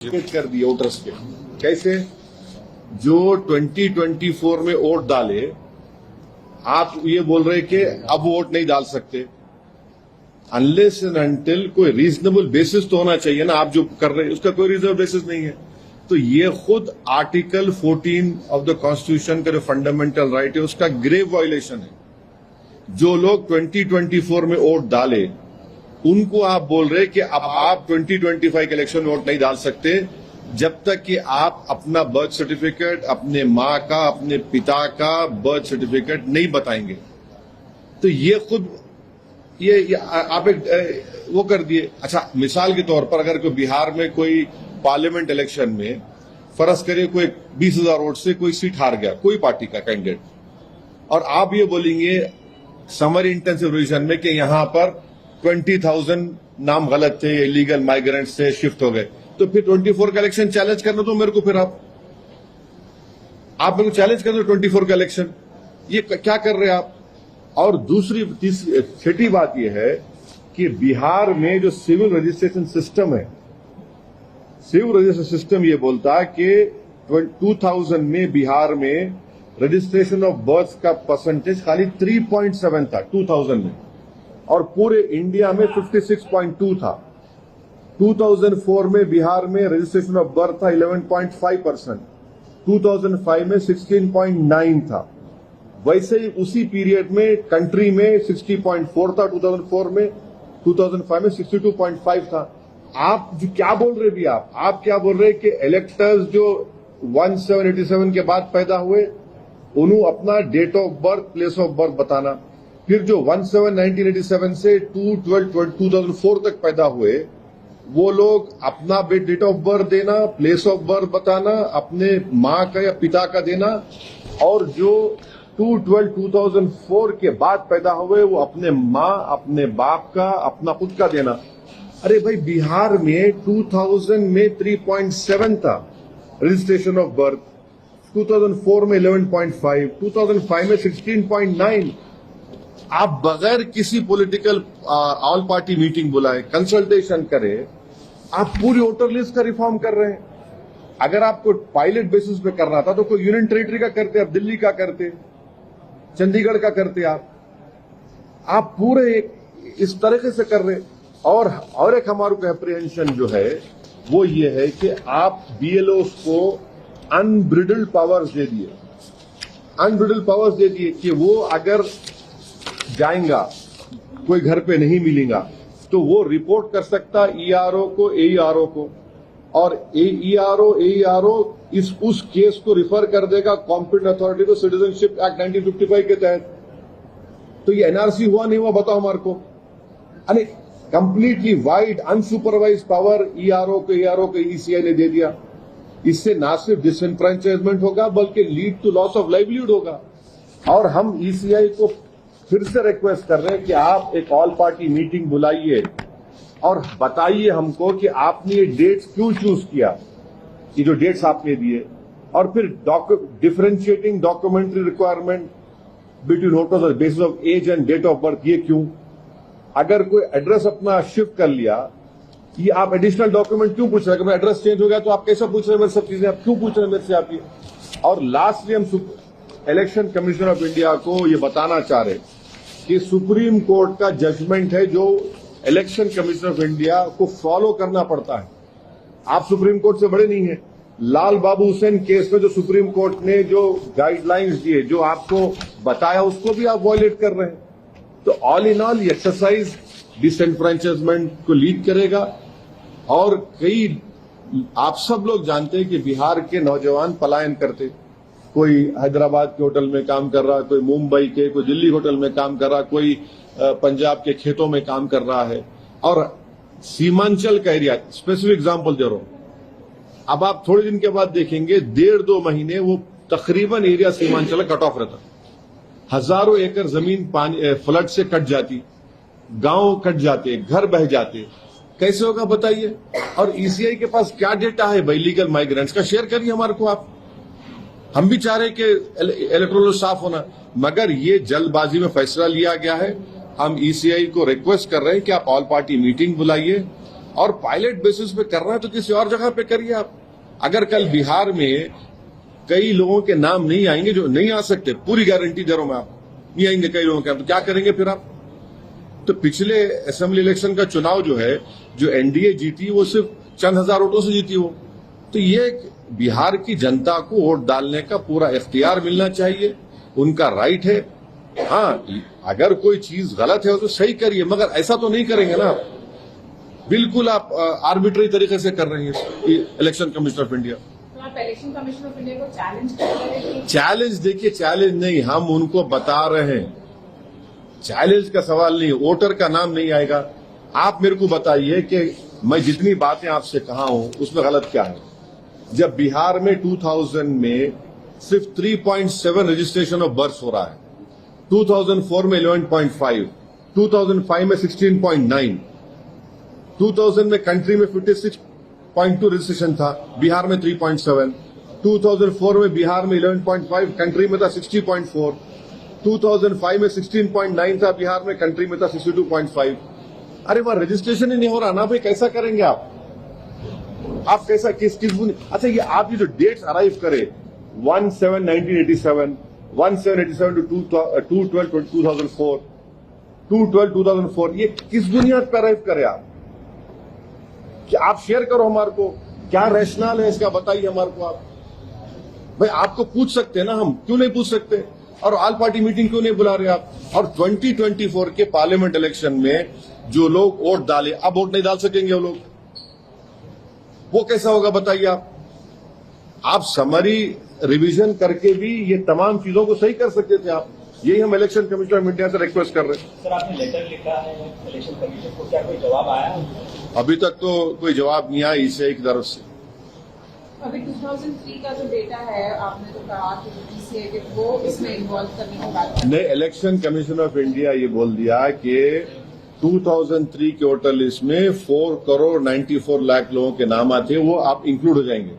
कर दिए वोटर्स के। कैसे? जो 2024 में वोट डाले, आप ये बोल रहे कि अब वोट नहीं डाल सकते। अनलेस एंड अनटिल कोई रीजनेबल बेसिस तो होना चाहिए ना। आप जो कर रहे हैं उसका कोई रीजनेबल बेसिस नहीं है। तो ये खुद आर्टिकल 14 ऑफ द कॉन्स्टिट्यूशन का जो फंडामेंटल राइट है उसका ग्रेव वायलेशन है। जो लोग 2024 में वोट डाले उनको आप बोल रहे कि अब आप 2025 के इलेक्शन में वोट नहीं डाल सकते जब तक कि आप अपना बर्थ सर्टिफिकेट, अपने माँ का, अपने पिता का बर्थ सर्टिफिकेट नहीं बताएंगे। तो ये खुद ये आप एक वो कर दिए। अच्छा, मिसाल के तौर पर अगर कोई बिहार में कोई पार्लियामेंट इलेक्शन में फर्ज करिए कोई 20,000 वोट से कोई सीट हार गया, कोई पार्टी का कैंडिडेट, और आप ये बोलेंगे समर इंटेंसिव रिविजन में कि यहां पर 20,000 नाम गलत थे, इलीगल माइग्रेंट्स से शिफ्ट हो गए, तो फिर 24 का इलेक्शन चैलेंज करना तो मेरे को, फिर आप मेरे को चैलेंज कर दो 24 का इलेक्शन। ये क्या कर रहे हैं आप? और दूसरी तीसरी छठी बात यह है कि बिहार में जो सिविल रजिस्ट्रेशन सिस्टम है, सिविल रजिस्ट्रेशन सिस्टम ये बोलता है कि 2000 में बिहार में रजिस्ट्रेशन ऑफ बर्थ का परसेंटेज खाली 3.7 था 2000 में, और पूरे इंडिया में 56.2 था। 2004 में बिहार में रजिस्ट्रेशन ऑफ बर्थ था 11.5%, 2005 में 16.9 था। वैसे ही उसी पीरियड में कंट्री में 60.4 था 2004 में, 2005 में 62.5 था। आप जो क्या बोल रहे भी, आप क्या बोल रहे कि इलेक्टर्स जो 1787 के बाद पैदा हुए उन्होंने अपना date of birth, place of birth बताना, फिर जो 1987 से 2/12/2004 तक पैदा हुए वो लोग अपना डेट ऑफ बर्थ देना, प्लेस ऑफ बर्थ बताना, अपने माँ का या पिता का देना, और जो 2/12/2004 के बाद पैदा हुए वो अपने माँ, अपने बाप का, अपना खुद का देना। अरे भाई, बिहार में 2000 में 3.7 था रजिस्ट्रेशन ऑफ बर्थ, 2004 में 11.5, 2005 में 16.9। आप बगैर किसी पॉलिटिकल ऑल पार्टी मीटिंग बुलाए, कंसल्टेशन करें, आप पूरी वोटर लिस्ट का रिफॉर्म कर रहे हैं। अगर आपको पायलट बेसिस पे करना था तो कोई यूनियन टेरिटरी का करते, आप दिल्ली का करते, चंडीगढ़ का करते। आप पूरे इस तरीके से कर रहे। और एक हमारे को एप्रीहेंशन जो है वो ये है कि आप बीएलओस को अनब्रिडल्ड पावर्स दे दिए, अनब्रिडल्ड पावर्स दे दिए कि वो अगर जाएगा, कोई घर पे नहीं मिलेगा तो वो रिपोर्ट कर सकता ईआरओ को, एईआरओ को, और एईआरओ उस केस को रिफर कर देगा कॉम्पिटेंट अथॉरिटी को सिटीजनशिप एक्ट 1955 के तहत। तो ये एनआरसी हुआ नहीं हुआ, बताओ हमारे को। अरे completely wide unsupervised power AERO को ईसीआई ने दे दिया। इससे ना सिर्फ डिसएनफ्रेंचाइजमेंट होगा बल्कि lead to loss of livelihood होगा। और हम ईसीआई को फिर से रिक्वेस्ट कर रहे हैं कि आप एक ऑल पार्टी मीटिंग बुलाइए और बताइए हमको कि आपने ये डेट्स क्यों चूज किया, ये जो डेट्स आपने दिए, और फिर differentiating documentary requirement between voters on basis of age and date of birth, ये क्यों? अगर कोई एड्रेस अपना शिफ्ट कर लिया, ये आप एडिशनल डॉक्यूमेंट क्यों पूछ रहे हैं? एड्रेस चेंज हो गया तो आप कैसे पूछ रहे हैं मेरे सब चीजें, आप क्यों पूछ रहे हैं मेरे से आप ये? और लास्टली हम इलेक्शन कमीशन ऑफ इंडिया को ये बताना चाह रहे कि सुप्रीम कोर्ट का जजमेंट है जो इलेक्शन कमीशन ऑफ इंडिया को फॉलो करना पड़ता है। आप सुप्रीम कोर्ट से बड़े नहीं हैं। लाल बाबू हुसैन केस में जो सुप्रीम कोर्ट ने जो गाइडलाइंस दिए, जो आपको बताया, उसको भी आप वॉयलेट कर रहे हैं। तो ऑल इन ऑल ये एक्सरसाइज डिसएनफ्रेंचाइजमेंट को लीड करेगा। और आप सब लोग जानते हैं कि बिहार के नौजवान पलायन करते, कोई हैदराबाद के होटल में काम कर रहा है, कोई मुंबई के, कोई दिल्ली होटल में काम कर रहा, कोई पंजाब के खेतों में काम कर रहा है। और सीमांचल का एरिया, स्पेसिफिक एग्जांपल दे रहा हूं, अब आप थोड़े दिन के बाद देखेंगे 1.5-2 महीने वो तकरीबन एरिया सीमांचल कट ऑफ रहता, हजारों एकड़ जमीन पानी फ्लड से कट जाती, गांव कट जाते, घर बह जाते। कैसे होगा बताइए? और ईसीआई के पास क्या डेटा है भाई लीगल माइग्रेंट्स का? शेयर करिए हमारे को आप। हम भी चाह रहे हैं कि इलेक्टोरल साफ होना, मगर ये जल्दबाजी में फैसला लिया गया है। हम ईसीआई को रिक्वेस्ट कर रहे हैं कि आप ऑल पार्टी मीटिंग बुलाइए और पायलट बेसिस पे कर रहे हैं तो किसी और जगह पे करिए आप। अगर कल बिहार में कई लोगों के नाम नहीं आएंगे, जो नहीं आ सकते, पूरी गारंटी दे रहा हूं मैं आप, नहीं आएंगे कई लोगों के, तो क्या करेंगे फिर आप? तो पिछले असेंबली इलेक्शन का चुनाव जो है, जो एनडीए जीती वो सिर्फ चंद हजार वोटों से जीती वो। तो ये बिहार की जनता को वोट डालने का पूरा इख्तियार मिलना चाहिए, उनका राइट है। हाँ, अगर कोई चीज गलत है तो सही करिए, मगर ऐसा तो नहीं करेंगे ना आप। बिल्कुल आप आर्बिट्री तरीके से कर रहे हैं इलेक्शन कमीशन ऑफ इंडिया। तो आप इलेक्शन कमीशन ऑफ इंडिया को चैलेंज कर रहे हैं? चैलेंज देखिए, चैलेंज नहीं, हम उनको बता रहे हैं, चैलेंज का सवाल नहीं, वोटर का नाम नहीं आएगा। आप मेरे को बताइए कि मैं जितनी बातें आपसे कहा हूं उसमें गलत क्या है। जब बिहार में 2000 में सिर्फ 3.7 रजिस्ट्रेशन ऑफ बर्थ हो रहा है, 2004 में 11.5, 2005 में 16.9, 2000 में कंट्री में 56.2 रजिस्ट्रेशन था, बिहार में 3.7, 2004 में बिहार में 11.5, कंट्री में था 60.4, 2005 में 16.9 था, बिहार में, कंट्री में था 62.5। अरे वह रजिस्ट्रेशन ही नहीं हो रहा ना भाई, कैसा करेंगे आप कैसा किस अच्छा ये आप ये जो डेट्स अराइव करे 1/7/1987, 1/7/87 to 2/12/2004, 2/12/2004, ये किस बुनियाद पर अराइव करे आप? क्या आप शेयर करो हमारे को, क्या रैशनल है इसका बताइए हमारे को आप। भाई आपको पूछ सकते हैं ना, हम क्यों नहीं पूछ सकते? और ऑल पार्टी मीटिंग क्यों नहीं बुला रहे आप? और 2024 के पार्लियामेंट इलेक्शन में जो लोग वोट डाले, अब वोट नहीं डाल सकेंगे वो लोग, वो कैसा होगा बताइए आप समरी रिवीजन करके भी ये तमाम चीजों को सही कर सकते थे आप। यही हम इलेक्शन कमीशन ऑफ इंडिया से रिक्वेस्ट कर रहे हैं। सर, आपने लेटर लिखा है इलेक्शन कमीशन को, क्या कोई जवाब आया? अभी तक तो कोई जवाब नहीं आया ईसीआई की तरफ से। अभी 2003 का जो डेटा है, आपने तो कहा कि ईसीआई के वो इसमें इन्वॉल्व करने की बात नहीं, इलेक्शन कमीशन ऑफ इंडिया ये बोल दिया कि 2003 के वोटर लिस्ट में 4,94,00,000 लोगों के नाम आते हैं, वो आप इंक्लूड हो जाएंगे।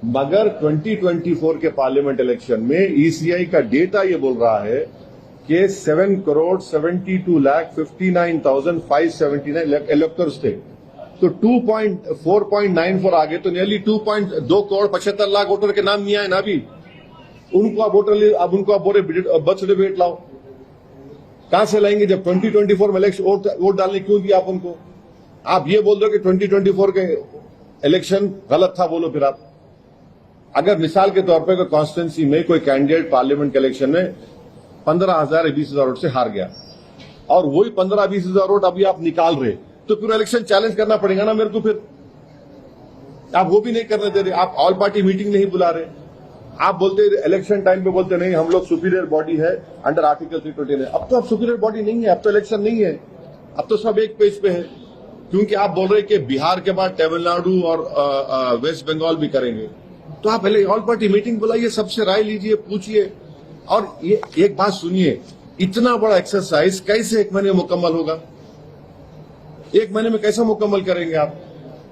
मगर 2024 के पार्लियामेंट इलेक्शन में ईसीआई का डेटा ये बोल रहा है कि 7,72,59,579 इलेक्टर्स थे। तो 4.94 आगे तो नियरली 2,75,00,000 वोटर के नाम नहीं आए ना अभी। उनको आप उनको आप बोले बर्थ सर्टिफिकेट लाओ, कहां से लाएंगे जब 2024 में इलेक्शन वोट डालने क्यों दिया आप उनको? आप ये बोल दो कि 2024 के इलेक्शन गलत था, बोलो फिर आप। अगर मिसाल के तौर पर कॉन्स्टिट्यूंसी में कोई कैंडिडेट पार्लियामेंट के इलेक्शन में 15,000 या 20,000 वोट से हार गया और वही 15-20,000 वोट अभी आप निकाल रहे, तो फिर इलेक्शन चैलेंज करना पड़ेगा ना मेरे को। फिर आप वो भी नहीं करने दे रहे, आप ऑल पार्टी मीटिंग नहीं बुला रहे। आप बोलते इलेक्शन टाइम पे बोलते नहीं हम लोग सुपीरियर बॉडी है अंडर आर्टिकल 329। अब तो आप सुपीरियर बॉडी नहीं है, अब तो इलेक्शन नहीं है, अब तो सब एक पेज पे है। क्योंकि आप बोल रहे कि बिहार के बाद तमिलनाडु और वेस्ट बंगाल भी करेंगे, तो आप पहले ऑल पार्टी मीटिंग बुलाइए, सबसे राय लीजिए, पूछिए। और ये एक बात सुनिए, इतना बड़ा एक्सरसाइज कैसे एक महीने में मुकम्मल होगा? एक महीने में कैसे मुकम्मल करेंगे आप?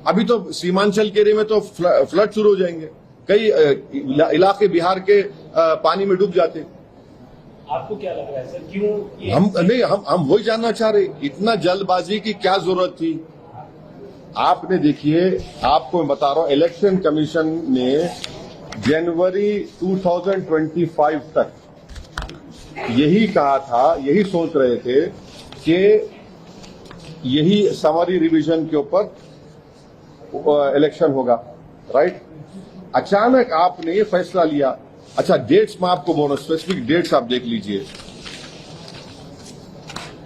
अभी तो सीमांचल के एरिया में तो फ्लड शुरू हो जाएंगे, कई इलाके बिहार के पानी में डूब जाते। आपको क्या लग रहा है सर, क्यों हम वही जानना चाह रहे, इतना जल्दबाजी की क्या जरूरत थी? आपने देखिए, आपको मैं बता रहा हूं, इलेक्शन कमीशन ने जनवरी 2025 तक यही कहा था, यही सोच रहे थे कि यही समरी रिवीजन के ऊपर इलेक्शन होगा, राइट? अचानक आपने ये फैसला लिया। अच्छा, डेट्स में आपको बोलो, स्पेसिफिक डेट्स आप देख लीजिए।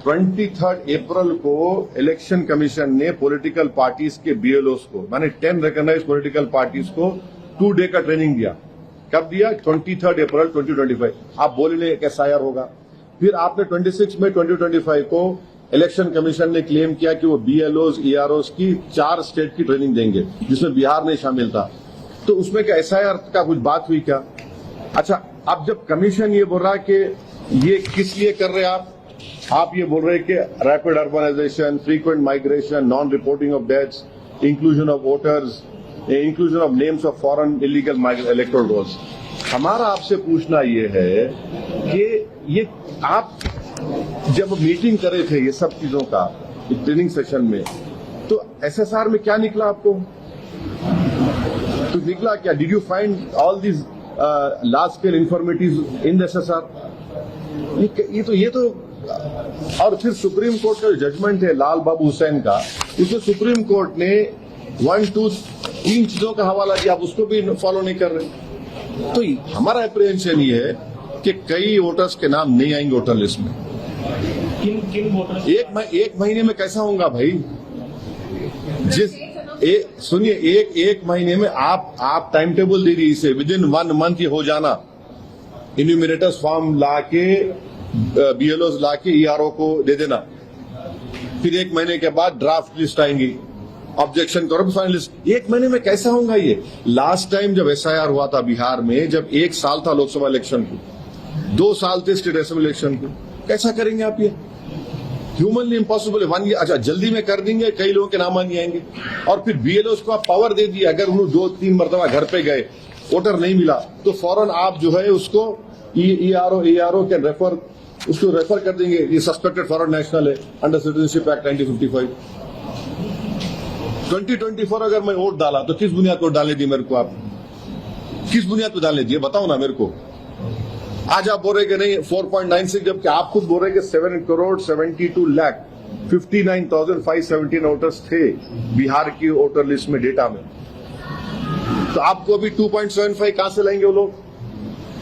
23 अप्रैल को इलेक्शन कमीशन ने पॉलिटिकल पार्टीज के बीएलओस को, माने 10 रिकॉग्नाइज पॉलिटिकल पार्टीज को 2 डे का ट्रेनिंग दिया। कब दिया? 23 अप्रैल 2025। आप बोले एक एसआईआर होगा। फिर आपने 26 मई 2025 को इलेक्शन कमीशन ने क्लेम किया कि वो बीएलओस ईआरओस की 4 स्टेट की ट्रेनिंग देंगे, जिसमें बिहार नहीं शामिल था। तो उसमें क्या एसआईआर का कुछ बात हुई क्या? अच्छा, अब जब कमीशन ये बोल रहा है कि ये किस लिए कर रहे हैं आप ये बोल रहे हैं कि rapid urbanisation, frequent migration, non reporting of deaths, inclusion of voters, inclusion of names of foreign illegal electoral rolls. हमारा आपसे पूछना ये है कि ये आप जब मीटिंग करे थे ये सब चीजों का ट्रेनिंग सेशन में, तो एसएसआर में क्या निकला आपको? तो निकला क्या? Did you find all this large scale informative in the SSR? ये तो और फिर सुप्रीम कोर्ट का जो जजमेंट है लाल बाबू हुसैन का, उसमें सुप्रीम कोर्ट ने 1, 2, 3 चीजों का हवाला दिया, आप उसको भी फॉलो नहीं कर रहे। तो हमारा अप्रीहेंशन ये है कि कई वोटर्स के नाम नहीं आएंगे वोटर लिस्ट में। किन वोटर्स? एक महीने में कैसा होगा भाई? सुनिए, एक महीने में आप टाइम टेबल दे दीजिए, इसे विद इन 1 मंथ ये हो जाना। इन्यूमिनेटर्स फॉर्म लाके, बीएलओ लाके ईआरओ को दे देना, फिर 1 महीने के बाद ड्राफ्ट लिस्ट आएंगी, ऑब्जेक्शन करो, फाइनल लिस्ट। 1 महीने में कैसा होगा ये? लास्ट टाइम जब एसआईआर हुआ था बिहार में, जब 1 साल था लोकसभा इलेक्शन को, 2 साल थे स्टेट असेंबली इलेक्शन को, कैसा करेंगे आप ये? ह्यूमनली इम्पॉसिबल है। 1 ईयर, अच्छा जल्दी में कर देंगे, कई लोगों के नाम नहीं आएंगे। और फिर बीएलओ को आप पावर दे दिए, अगर उन्होंने 2-3 मरतबा घर पे गए, वोटर नहीं मिला, तो फौरन आप जो है उसको ईआरओ कैन रेफर, उसको रेफर कर देंगे, ये सस्पेक्टेड फॉरेन नेशनल है अंडर सिटीजनशिप एक्ट 1955। 2024 अगर मैं वोट डाला तो किस बुनियाद पर डालने दी मेरे को? आप किस बुनियाद पर डालने दिए बताओ ना मेरे को। आज आप बोल रहे कि नहीं 4.96, जबकि आप खुद बोल रहे कि 7,72,59,517 वोटर्स थे बिहार की वोटर लिस्ट में, डेटा में। तो आपको अभी 2.75 कहां से लाएंगे वो लोग?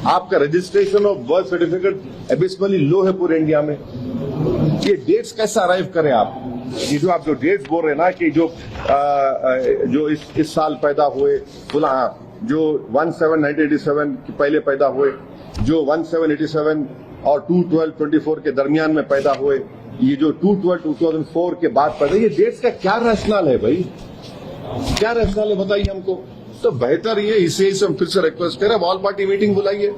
आपका रजिस्ट्रेशन ऑफ बर्थ सर्टिफिकेट एबिसमली लो है पूरे इंडिया में। ये डेट्स कैसे अराइव करें आप? ये जो आप जो डेट्स बोल रहे हैं ना कि जो इस साल पैदा हुए, बोला जो 1/7/1987 के पहले पैदा हुए, जो 1/7/87 और 2/12/24 के दरमियान में पैदा हुए, ये जो 2/12/2004 के बाद पैदा, ये डेट्स का क्या रैशनल है भाई? क्या रैशनल है बताइए हमको। तो बेहतर ये, इसे हम फिर से रिक्वेस्ट करें, ऑल पार्टी मीटिंग बुलाइए।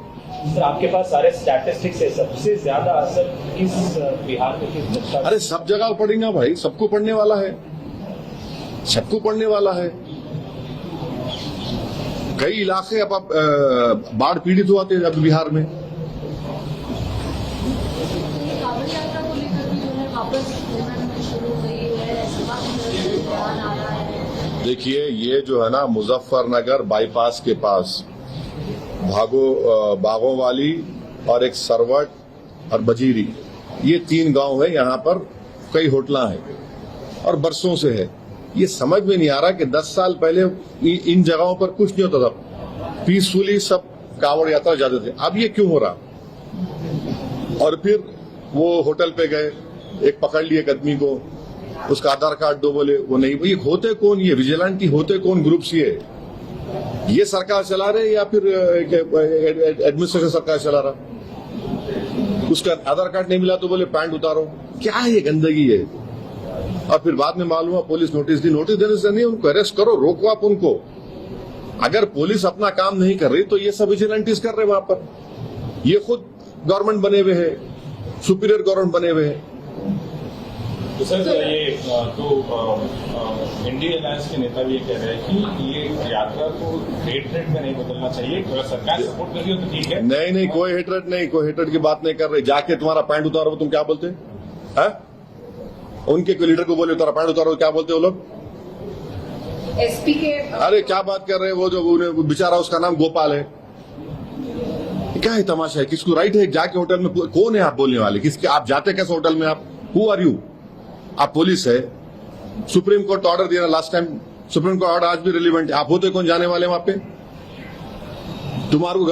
सर आपके पास सारे स्टैटिस्टिक्स है, सबसे ज्यादा असर किस बिहार में, किस जनता? अरे सब जगह पढ़ेगा भाई, सबको पढ़ने वाला है, सबको पढ़ने वाला है। कई इलाके अब बाढ़ पीड़ित हुआ थे अब बिहार में। कांवड़ यात्रा को लेकर भी जो है वापस शुरू हो गई है, सभा में बयान आ रहा है। देखिए, ये जो है ना मुजफ्फरनगर बाईपास के पास बागों वाली और एक सरवट और बजीरी, ये 3 गांव है। यहाँ पर कई होटला है और बरसों से है। ये समझ में नहीं आ रहा कि 10 साल पहले इन जगहों पर कुछ नहीं होता था, पीसफुली सब कांवड़ यात्रा जाते थे। अब ये क्यों हो रहा? और फिर वो होटल पे गए, एक पकड़ लिए एक आदमी को, उसका आधार कार्ड दो, बोले वो नहीं। ये होते कौन? ये विजिलेंटी होते कौन ग्रुप्स? ये सरकार चला रहे या फिर एडमिनिस्ट्रेशन सरकार चला रहा? उसका आधार कार्ड नहीं मिला तो बोले पैंट उतारो। क्या ये गंदगी है? और फिर बाद में मालूम हुआ पुलिस नोटिस दी। नोटिस देने से नहीं, उनको अरेस्ट करो, रोको आप उनको। अगर पुलिस अपना काम नहीं कर रही तो ये सब विजिलेंटीज कर रहे वहां पर। ये खुद गवर्नमेंट बने हुए हैं, सुपीरियर गवर्नमेंट बने हुए हैं। तो सर ये तो इंडियन अलायंस के नेता भी ये कह रहे हैं कि ये यात्रा को हेटरेट में नहीं बदलना चाहिए, अगर सरकार सपोर्ट कर रही हो तो ठीक है। नहीं, कोई हेटरेट नहीं, कोई हेटरेट की बात नहीं कर रहे। जाके तुम्हारा पैंट उतारो, तुम क्या बोलते हैं? उनके कोई लीडर को बोले तुम्हारा पैंट उतारो, क्या बोलते हो लोग? एसपी के अरे क्या बात कर रहे हैं? वो जो बेचारा, उसका नाम गोपाल है। क्या है तमाशा है? किसको राइट है जाके होटल में? कौन है आप बोलने वाले? किसके? आप जाते कैसे होटल में? आप हु आर यू? आप पुलिस है। सुप्रीम कोर्ट ऑर्डर दिया last time, supreme court order आज भी रिलेवेंट है। आप होते कौन जाने वाले वहां पे? तुम्हारे को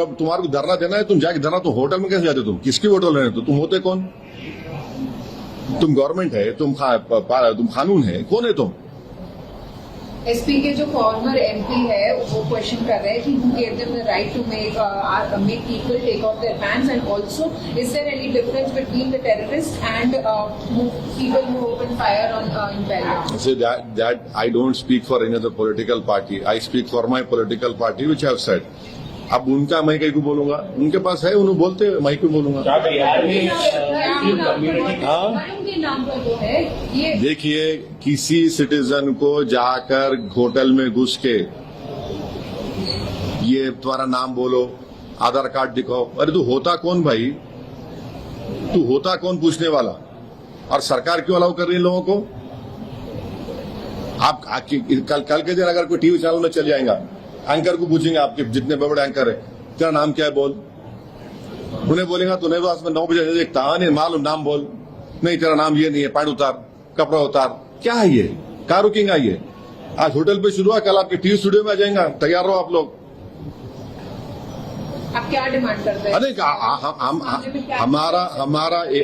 धरना देना है, तुम जाके धरना, तुम होटल में कैसे जाते? तुम किसकी होटल में? तुम होते कौन? तुम गवर्नमेंट है, तुम कानून है, कौन है तुम? एसपी के जो फॉर्मर एमपी है वो क्वेश्चन कर रहे हैं कि who gave them the right to make people take off their pants, and also is there any difference between the terrorists and people who open fire on in Belgaum? See that I don't speak for any other political party. I speak for my political party, which I have said. अब उनका मैं कहीं को बोलूंगा, उनके पास है, उन्होंने बोलते मैं क्यों बोलूंगा? क्या बिहार में कम्युनिटी के नाम पर जो है ये, देखिए, किसी सिटीजन को जाकर होटल में घुस के ये तुम्हारा नाम बोलो, आधार कार्ड दिखाओ, अरे तू होता कौन भाई? तू होता कौन पूछने वाला? और सरकार क्यों अलाउ कर रही है लोगों को? कल के दिन अगर कोई टीवी चैनल में चल जाएगा, एंकर को पूछेंगे आपके जितने बड़े एंकर है तेरा नाम क्या है बोल, उन्हें बोलेगा तूने बस में 9 बजे देखता नहीं मालूम नाम बोल, नहीं तेरा नाम ये नहीं है, पैंट उतार कपड़ा उतार, क्या है ये, कहाँ रुकेंगे ये? आज होटल पे शुरू हुआ, कल आपके टीवी स्टूडियो में आ जाएगा, तैयार रहो आप लोग। आप क्या डिमांड करते हैं? अरे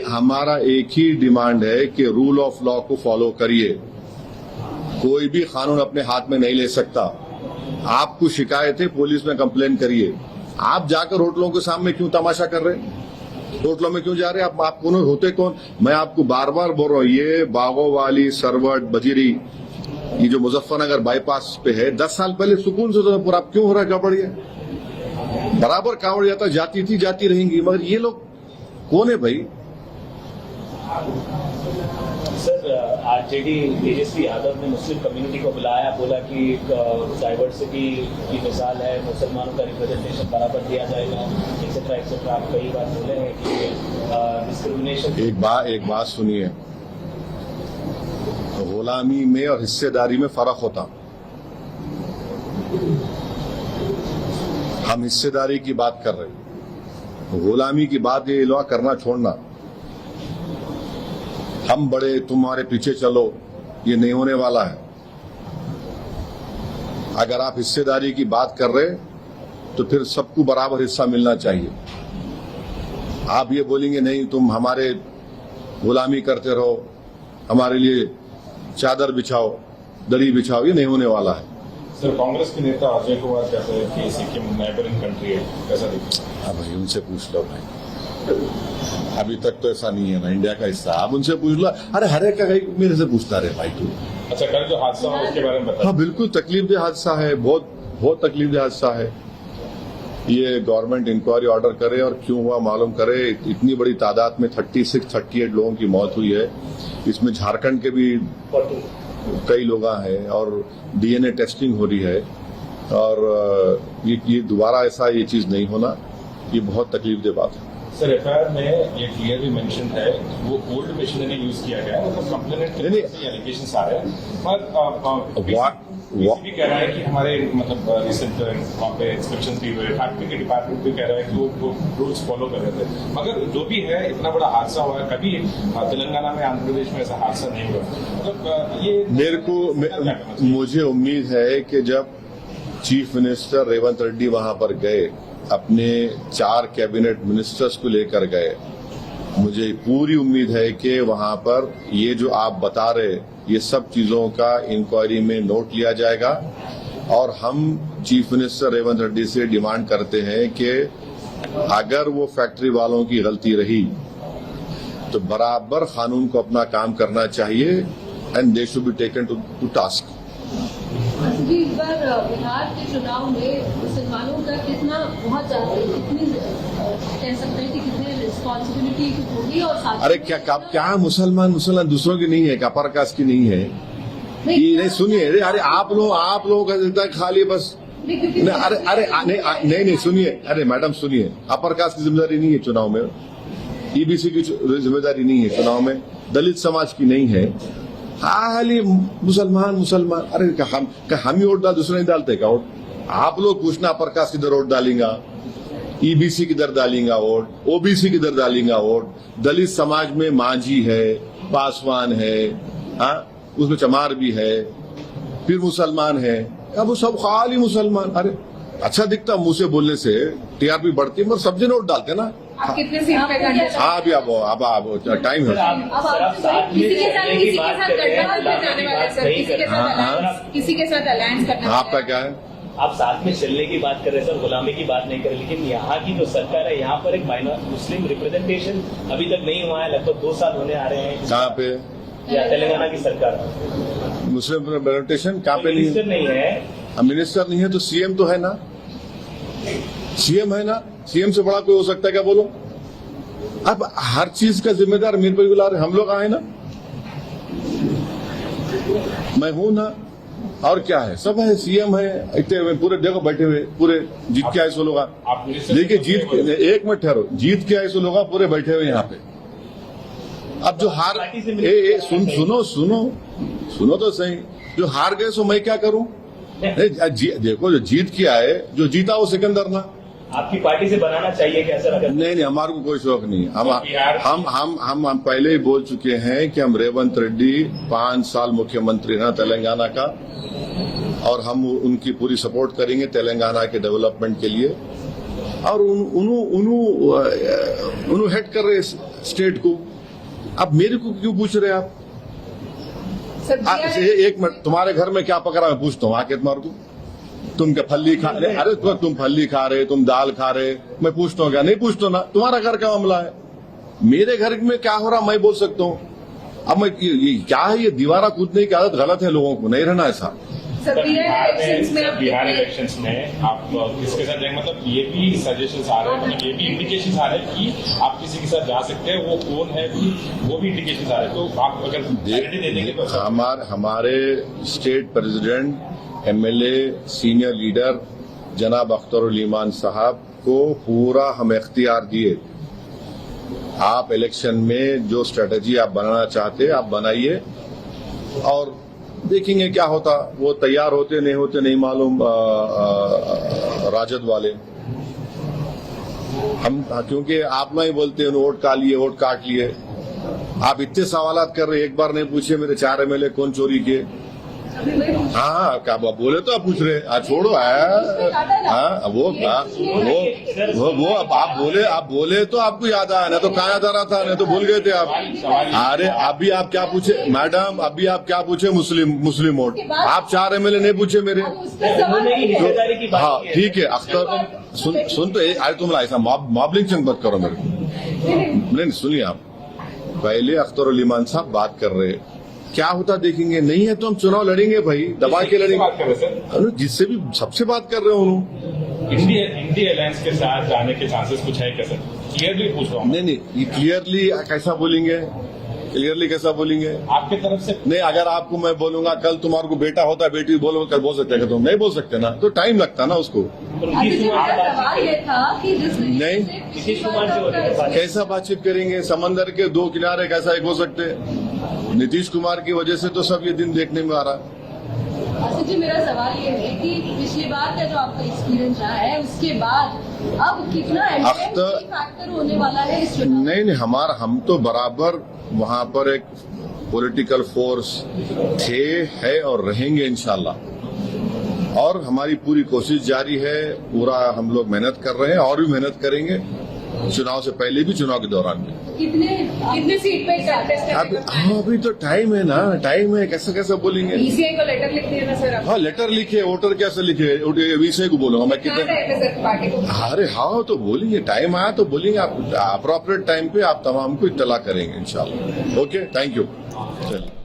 हमारा एक ही डिमांड है कि रूल ऑफ लॉ को फॉलो करिए, कोई भी कानून अपने हाथ में नहीं ले सकता। आपको शिकायत है पुलिस में कंप्लेन करिए, आप जाकर होटलों के सामने क्यों तमाशा कर रहे हैं? होटलों में क्यों जा रहे हैं आप कौन होते कौन? मैं आपको बार बार बोल रहा हूँ, ये बागोवाली, सरवट, बजीरी, ये जो मुजफ्फरनगर बाईपास पे है 10 साल पहले सुकून से पूरा, आप क्यों हो रहा है गड़बड़िया? बराबर कांवड़ यात्रा जाती थी, जाती रहेंगी, मगर ये लोग कौन है भाई? सर आरजेडी तेजस्वी यादव ने मुस्लिम कम्युनिटी को बुलाया, बोला कि डाइवर्सिटी की मिसाल है, मुसलमानों का रिप्रेजेंटेशन बराबर दिया जाएगा, एक्सेट्रा एक्सेट्रा। आप कई बार बोले हैं कि डिस्क्रिमिनेशन। एक बात सुनिए, गुलामी में और हिस्सेदारी में फर्क होता। हम हिस्सेदारी की बात कर रहे हैं, गुलामी की बात ये लोग करना छोड़ना। हम बड़े तुम्हारे पीछे चलो, ये नहीं होने वाला है। अगर आप हिस्सेदारी की बात कर रहे तो फिर सबको बराबर हिस्सा मिलना चाहिए। आप ये बोलेंगे नहीं तुम हमारे गुलामी करते रहो, हमारे लिए चादर बिछाओ, दरी बिछाओ, ये नहीं होने वाला है। सर कांग्रेस के नेता अजय कुमार कहते हैं कि सिक्किम नेबरिंग कंट्री है, कैसा दिखता है? हाँ भाई, उनसे पूछ लो भाई, अभी तक तो ऐसा नहीं है ना इंडिया का हिस्सा। आप उनसे पूछ लो। अरे हर एक का मेरे से पूछता रहे भाई तू। अच्छा, कल जो हादसा हुआ उसके बारे में बता। हाँ बिल्कुल तकलीफदेह हादसा है, बहुत तकलीफदेह हादसा है। ये गवर्नमेंट इंक्वायरी ऑर्डर करे और क्यों हुआ मालूम करे। इतनी बड़ी तादाद में 38 लोगों की मौत हुई है, इसमें झारखंड के भी कई लोग हैं और डीएनए टेस्टिंग हो रही है, और ये दोबारा ऐसा ये चीज नहीं होना, ये बहुत तकलीफदेह बात है। सर एफआईआर में ये क्लियरली मेंशन है वो ओल्ड मशीनरी यूज किया गया, मतलब कंप्लेनेंट के एलिगेशंस आ रहे हैं, पर भी कह रहा है कि हमारे मतलब रिसेंट वहाँ पे इंस्पेक्शन भी हुए, फैक्ट्री के डिपार्टमेंट भी कह रहा है कि वो रूल्स फॉलो कर रहे थे। मगर जो भी है, इतना बड़ा हादसा हुआ है, कभी तेलंगाना में, आंध्र प्रदेश में ऐसा हादसा नहीं हुआ। मतलब ये मुझे उम्मीद है कि जब चीफ मिनिस्टर रेवंत रेड्डी वहां पर गए, अपने 4 कैबिनेट मिनिस्टर्स को लेकर गए, मुझे पूरी उम्मीद है कि वहां पर ये जो आप बता रहे, ये सब चीजों का इंक्वायरी में नोट लिया जाएगा। और हम चीफ मिनिस्टर रेवंत रेड्डी से डिमांड करते हैं कि अगर वो फैक्ट्री वालों की गलती रही तो बराबर कानून को अपना काम करना चाहिए, and they should be taken to task. जी, इस बार बिहार के चुनाव में मुसलमानों का कितना बहुत ज्यादा, कितनी कह सकते हैं कि कितनी रिस्पॉन्सिबिलिटी होगी? और साथ अरे क्या मुसलमान दूसरों की नहीं है, क्या अपर कास्ट की नहीं है? नहीं सुनिए, अरे आप लोगों का देता है खाली बस। नहीं सुनिए, अरे मैडम सुनिए, अपर कास्ट की जिम्मेदारी नहीं है चुनाव में, ईबीसी की जिम्मेदारी नहीं है चुनाव में, दलित समाज की नहीं है, खाली मुसलमान। अरे हम ही वोट डाल, दूसरे नहीं डालते क्या वोट? आप लोग पूछना अपर कास्ट किधर वोट डालेंगा, ईबीसी किधर डालेंगा वोट, ओबीसी किधर डालेंगा वोट, दलित समाज में मांझी है, पासवान है, हाँ उसमें चमार भी है, फिर मुसलमान है, अब वो सब खाली मुसलमान। अरे अच्छा दिखता मुंह से बोलने से, टीआरपी बढ़ती है, मगर सब जन वोट डालते ना। आप कितने सीट पे करना चाहते हैं? हाँ अभी अब टाइम है। किसी के साथ अलायंस करना, आपका क्या है? आप साथ में चलने की बात कर रहे हैं सर, गुलामी की बात नहीं कर रहे, लेकिन यहाँ की जो सरकार है, यहाँ पर एक मुस्लिम रिप्रेजेंटेशन अभी तक नहीं हुआ है, लगभग 2 साल होने आ रहे हैं। कहाँ पे? या तेलंगाना की सरकार मुस्लिम रिप्रेजेंटेशन कहाँ पे मिनिस्टर नहीं है? मिनिस्टर नहीं है तो सीएम तो है ना, सीएम है ना, सीएम से बड़ा कोई हो सकता है क्या बोलो? अब हर चीज का जिम्मेदार मीर पर बुला रहे, हम लोग आए ना, मैं हूं ना, और क्या है, सब है, सीएम है, इतने हुए पूरे देखो बैठे हुए, पूरे जीत के आए सो लोग। देखिए एक मिनट ठहरो, जीत के आए सो लोग पूरे बैठे हुए यहाँ पे, अब जो हार पार्टी से मिलकर सुनो तो सही, जो हार गए सो मैं क्या करूं? देखो जो जीत किया है, जो जीता वो सिकंदर ना। आपकी पार्टी से बनाना चाहिए क्या सर? अगर नहीं, हमारे को कोई शौक नहीं। हम पहले ही बोल चुके हैं कि हम रेवंत रेड्डी 5 साल मुख्यमंत्री हैं तेलंगाना का, और हम उनकी पूरी सपोर्ट करेंगे तेलंगाना के डेवलपमेंट के लिए। और उन्होंने हेड कर रहे स्टेट को। अब मेरे को क्यों पूछ रहे आप? एक मिनट, तुम्हारे घर में क्या पकड़ा मैं पूछता हूँ आके तुम्हारे को। तुम क्या फल्ली खा रहे? अरे तुम फल्ली खा रहे, तुम दाल खा रहे, मैं पूछता हूँ क्या? नहीं पूछता ना। तुम्हारा घर का मामला है, मेरे घर में क्या हो रहा मैं बोल सकता हूँ। अब मैं ये क्या है, ये दीवारा कूदने की आदत गलत है लोगों को, नहीं रहना ऐसा। बिहार इलेक्शंस में आप किसके साथ जाएंगे? मतलब ये भी सजेशंस आ रहे हैं, मतलब ये भी इंडिकेशन आ रहे हैं कि आप किसी के साथ जा सकते हैं, वो कौन है भी वो भी इंडिकेशन आ रहे हैं। तो आप अगर क्लैरिटी दे देंगे तो। हमारे state president, MLA, senior leader जनाब अख्तर ईमान साहब को पूरा हम इख्तियार दिए। आप इलेक्शन में जो स्ट्रेटजी आप बनाना चाहते आप बनाइए, और देखेंगे क्या होता। वो तैयार होते नहीं होते नहीं मालूम राजद वाले। हम क्योंकि आप नहीं बोलते वोट का लिए, वोट काट लिए। आप इतने सवालात कर रहे, एक बार नहीं पूछे मेरे 4 एमएलए कौन चोरी किए। हाँ, क्या बोले तो आप पूछ रहे। छोड़ो वो अब आप बोले तो आपको याद आया, ना तो कहाँ याद आ रहा था, नहीं तो भूल गए थे आप। अरे अभी आप क्या पूछे मैडम? अभी आप क्या पूछे? मुस्लिम वोट। आप 4 एमएलए नहीं पूछे मेरे। हाँ ठीक है, अख्तर सुन तो अरे तुम ऐसा मॉबलिंग से मत करो मेरे को। नहीं सुनिए, आप पहले अख्तर ईमान साहब बात कर रहे, क्या होता देखेंगे। नहीं है तो हम चुनाव लड़ेंगे भाई, दबा के लड़ेंगे। जिससे भी सबसे बात कर रहे हो उन्होंने इंडिया अलायंस के साथ जाने के चांसेस कुछ है क्या सर? क्लियरली पूछ रहा हूँ। नहीं, ये क्लियरली कैसा बोलेंगे? क्लियरली कैसा बोलेंगे आपके तरफ से? नहीं, अगर आपको मैं बोलूंगा कल तुम्हारे को बेटा होता है, बेटी बोलो, कल बोल सकते हैं, तुम नहीं बोल सकते ना, तो टाइम लगता ना उसको। सवाल ये था कि नहीं, नीतीश कुमार से कैसा बातचीत करेंगे? समंदर के 2 किनारे कैसा एक हो सकते? नीतीश कुमार की वजह से तो सब ये दिन देखने में आ रहा है। आसिफ जी, मेरा सवाल ये है कि पिछली बार का जो आपका एक्सपीरियंस रहा है, उसके बाद अब कितना फैक्टर होने वाला है इस चुनाव? नहीं, हम तो बराबर वहां पर एक पॉलिटिकल फोर्स थे, है और रहेंगे इंशाल्लाह। और हमारी पूरी कोशिश जारी है, पूरा हम लोग मेहनत कर रहे हैं और भी मेहनत करेंगे, चुनाव से पहले भी, चुनाव के दौरान भी। कितने सीट पे अभी तो टाइम है ना, टाइम है, कैसे बोलेंगे? ईसीआई को लेटर लिख दिया ना सर? हाँ, लेटर लिखे, वोटर कैसे लिखे? वीसीआई को बोलूंगा मैं कितने? पार्टी को अरे हाँ, तो बोलेंगे, टाइम आया तो बोलेंगे। आप अप्रोप्रिएट टाइम पे आप तमाम को इत्तला करेंगे इंशाल्लाह। Okay, thank you. चलिए।